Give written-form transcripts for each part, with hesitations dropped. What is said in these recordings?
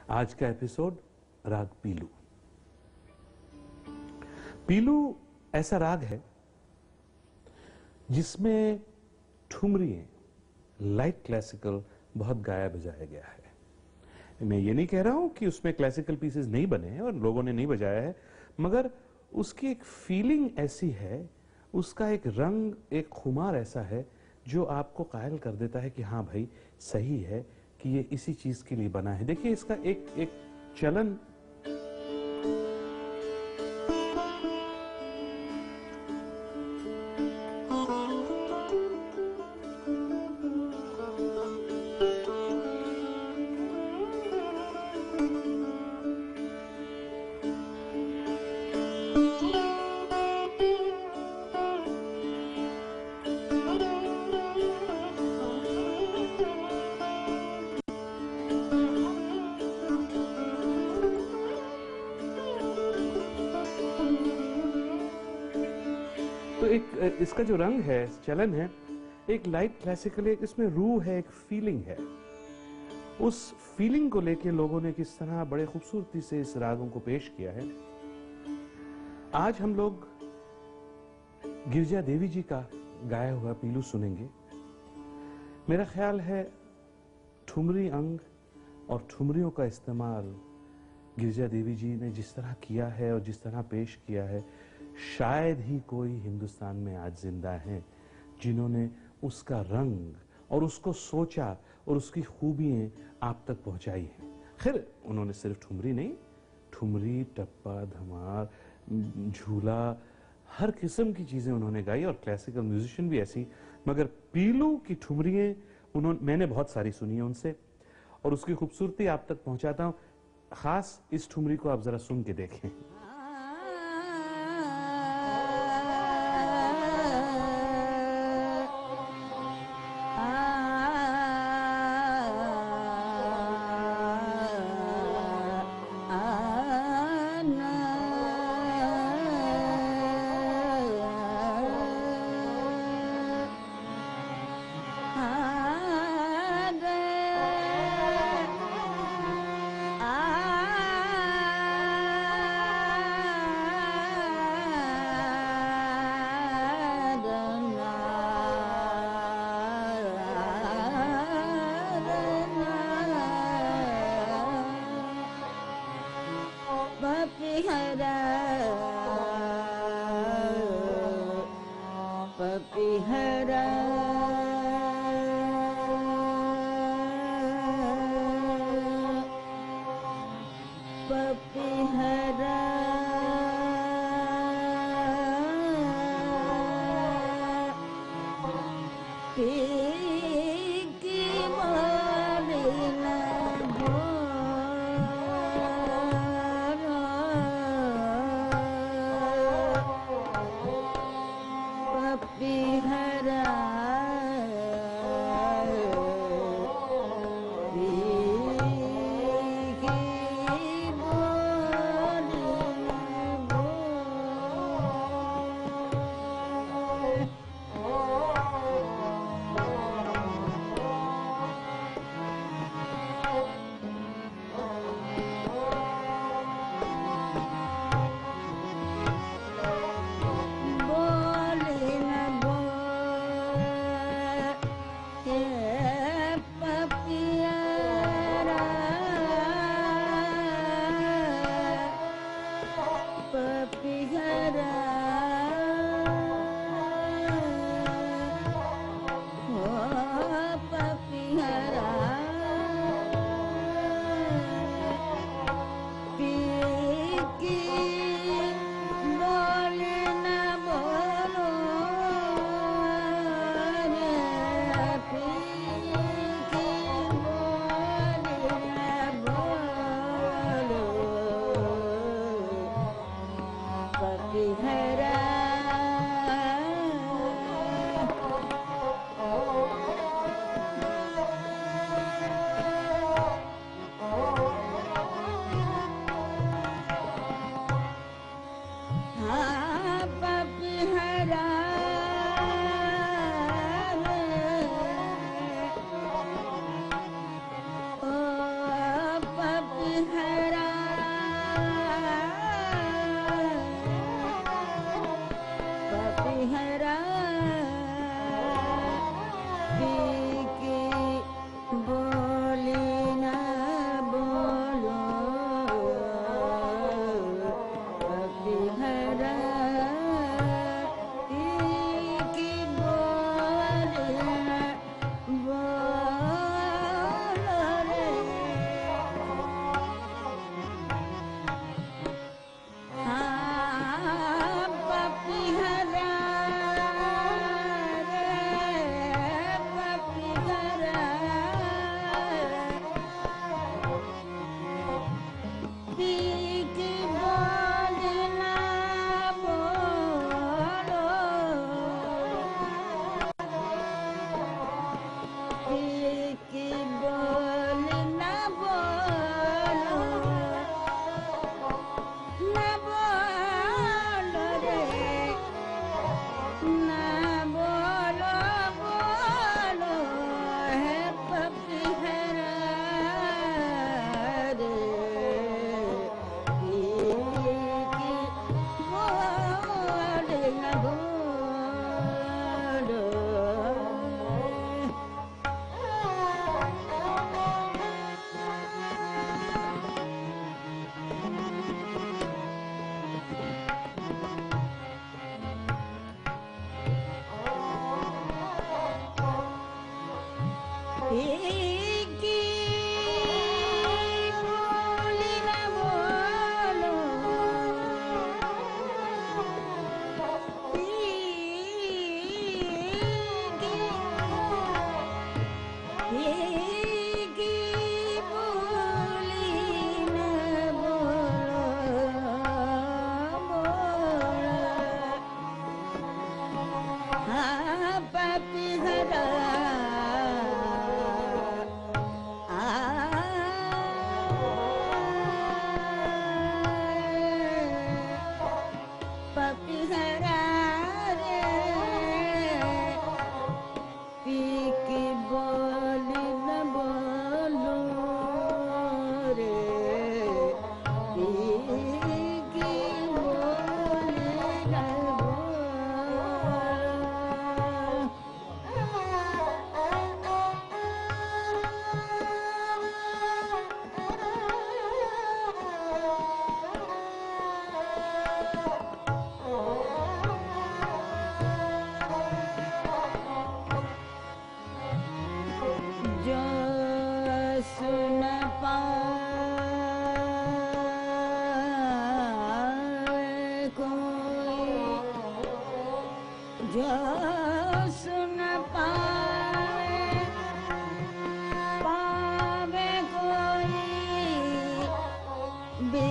आज का एपिसोड राग पीलू। पीलू ऐसा राग है जिसमें ठुमरियां, लाइट क्लासिकल बहुत गाया बजाया गया है। मैं ये नहीं कह रहा हूं कि उसमें क्लासिकल पीसेस नहीं बने हैं और लोगों ने नहीं बजाया है, मगर उसकी एक फीलिंग ऐसी है, उसका एक रंग, एक खुमार ऐसा है जो आपको कायल कर देता है कि हाँ भाई सही है कि ये इसी चीज के लिए बना है। देखिए इसका एक चलन तो एक इसका जो रंग है, चलन है, एक लाइट क्लासिकल, एक इसमें रूह है, एक फीलिंग है। उस फीलिंग को लेके लोगों ने किस तरह बड़े खूबसूरती से इस रागों को पेश किया है। आज हम लोग गिरिजा देवी जी का गाया हुआ पीलू सुनेंगे। मेरा ख्याल है ठुमरी अंग और ठुमरियों का इस्तेमाल गिरिजा देवी जी ने जिस तरह किया है और जिस तरह पेश किया है, शायद ही कोई हिंदुस्तान में आज जिंदा है जिन्होंने उसका रंग और उसको सोचा और उसकी खूबियां आप तक पहुंचाई हैं। खैर उन्होंने सिर्फ ठुमरी नहीं, ठुमरी, टप्पा, धमार, झूला, हर किस्म की चीजें उन्होंने गाई और क्लासिकल म्यूजिशियन भी ऐसी, मगर पीलू की ठुमरियां मैंने बहुत सारी सुनी है उनसे और उसकी खूबसूरती आप तक पहुंचाता हूं। खास इस ठुमरी को आप जरा सुन के देखें।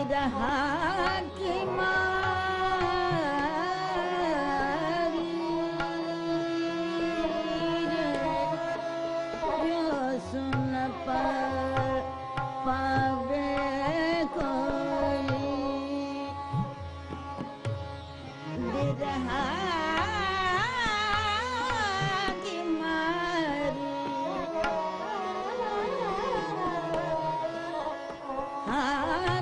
बिरहा की मारी जो सुन पर पावे कोई बिरहा की मारी हाँ